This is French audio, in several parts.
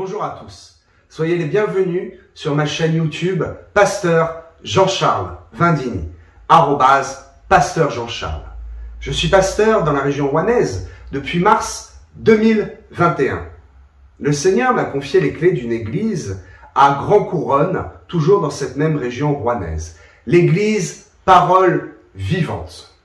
Bonjour à tous. Soyez les bienvenus sur ma chaîne YouTube Pasteur Jean-Charles Vindini, @Pasteur Jean-Charles. Je suis pasteur dans la région rouennaise depuis mars 2021. Le Seigneur m'a confié les clés d'une église à Grand Couronne, toujours dans cette même région rouennaise. L'église Parole Vivante.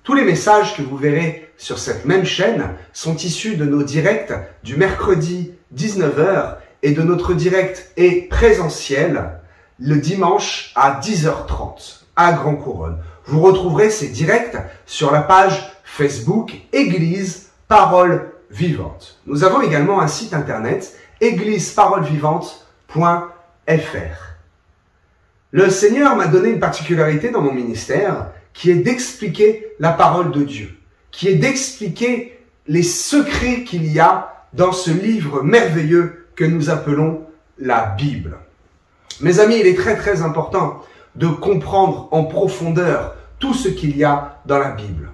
Tous les messages que vous verrez sur cette même chaîne sont issus de nos directs du mercredi 19h et de notre direct et présentiel le dimanche à 10h30 à Grand Couronne. Vous retrouverez ces directs sur la page Facebook Église Parole Vivante. Nous avons également un site internet égliseparolevivante.fr. Le Seigneur m'a donné une particularité dans mon ministère qui est d'expliquer la parole de Dieu, qui est d'expliquer les secrets qu'il y a dans ce livre merveilleux que nous appelons la Bible. Mes amis, il est très important de comprendre en profondeur tout ce qu'il y a dans la Bible.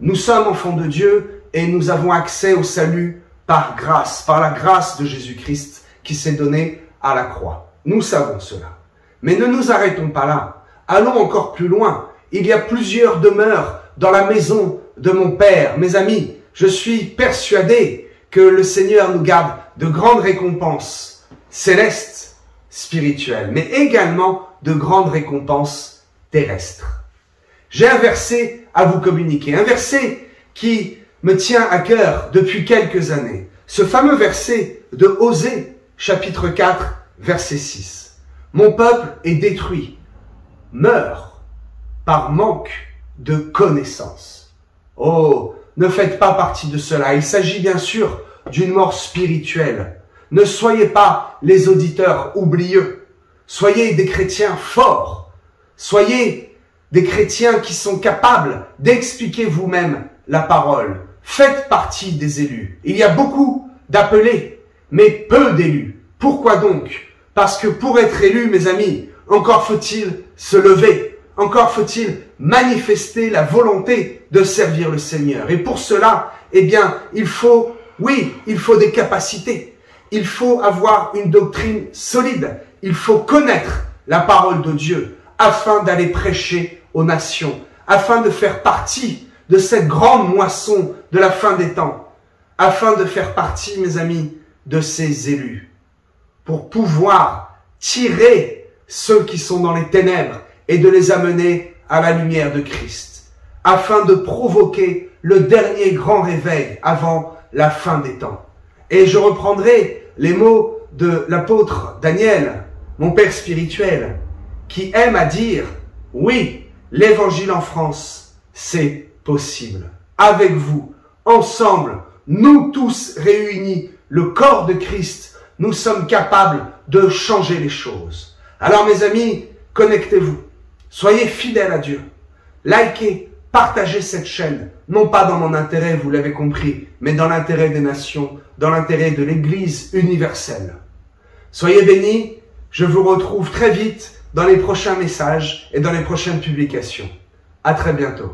Nous sommes enfants de Dieu et nous avons accès au salut par grâce, par la grâce de Jésus-Christ qui s'est donné à la croix. Nous savons cela. Mais ne nous arrêtons pas là. Allons encore plus loin. Il y a plusieurs demeures dans la maison de mon Père. Mes amis, je suis persuadé que le Seigneur nous garde de grandes récompenses célestes, spirituelles, mais également de grandes récompenses terrestres. J'ai un verset à vous communiquer, un verset qui me tient à cœur depuis quelques années. Ce fameux verset de Osée, chapitre 4, verset 6. Mon peuple est détruit, meurt par manque de connaissance. Oh, ne faites pas partie de cela. Il s'agit bien sûr d'une mort spirituelle. Ne soyez pas les auditeurs oublieux. Soyez des chrétiens forts. Soyez des chrétiens qui sont capables d'expliquer vous-même la parole. Faites partie des élus. Il y a beaucoup d'appelés, mais peu d'élus. Pourquoi donc? Parce que pour être élu, mes amis, encore faut-il se lever. Encore faut-il manifester la volonté de servir le Seigneur. Et pour cela, eh bien, il faut des capacités. Il faut avoir une doctrine solide. Il faut connaître la parole de Dieu afin d'aller prêcher aux nations, afin de faire partie de cette grande moisson de la fin des temps, afin de faire partie, mes amis, de ces élus, pour pouvoir tirer ceux qui sont dans les ténèbres et de les amener à la lumière de Christ, afin de provoquer le dernier grand réveil avant la fin des temps. Et je reprendrai les mots de l'apôtre Daniel, mon père spirituel, qui aime à dire, oui, l'évangile en France, c'est possible. Avec vous, ensemble, nous tous réunis, le corps de Christ, nous sommes capables de changer les choses. Alors mes amis, connectez-vous. Soyez fidèles à Dieu. Likez, partagez cette chaîne. Non pas dans mon intérêt, vous l'avez compris, mais dans l'intérêt des nations, dans l'intérêt de l'Église universelle. Soyez bénis. Je vous retrouve très vite dans les prochains messages et dans les prochaines publications. À très bientôt.